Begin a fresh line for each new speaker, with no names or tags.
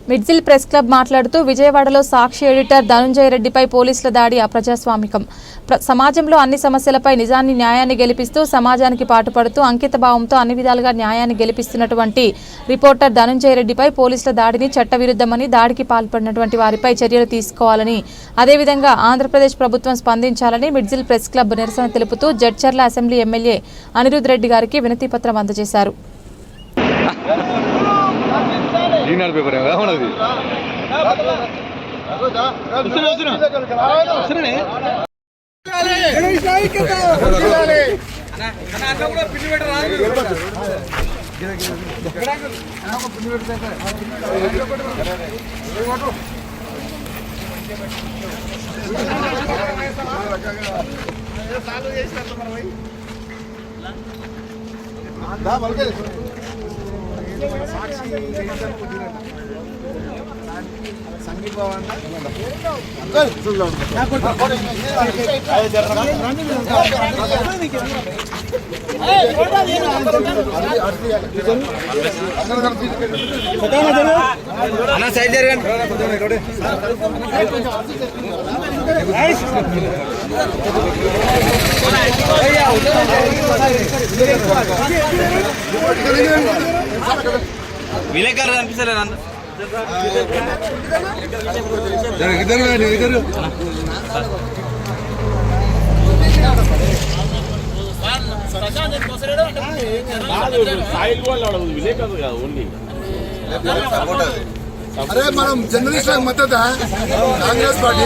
Midjil press club మాట్లాడుతూ విజయవాడలో సాక్షి editor Dhanunjaya రెడ్డిపై పోలీసుల దాడి అప్రజాస్వామికం. సమాజంలో అన్ని సమస్యలపై నిజాన్ని న్యాయాన్ని గెలిపిస్తూ సమాజానికి పాటుపడుతూ అంకితభావంతో అన్ని విధాలుగా న్యాయాన్ని గెలిపిస్తున్నటువంటి రిపోర్టర్ ధనుంజయ రెడ్డిపై పోలీసుల దాడిని చట్టవిరుద్ధమని, దాడికి పాల్పడినటువంటి వారిపై చర్యలు తీసుకోవాలని, అదేవిధంగా ఆంధ్రప్రదేశ్ ప్రభుత్వం స్పందించాలని మిడ్జిల్ ప్రెస్ క్లబ్ నిరసన తెలుపుతూ జడ్చర్ల అసెంబ్లీ ఎమ్మెల్యే అనిరుద్ రెడ్డి గారికి వినతి పత్రం అందజేశారు.
విలేకరులు అనిపిస్తలేదు
అరే మనం జర్నలిస్ట్ మద్దతు కాంగ్రెస్ పార్టీ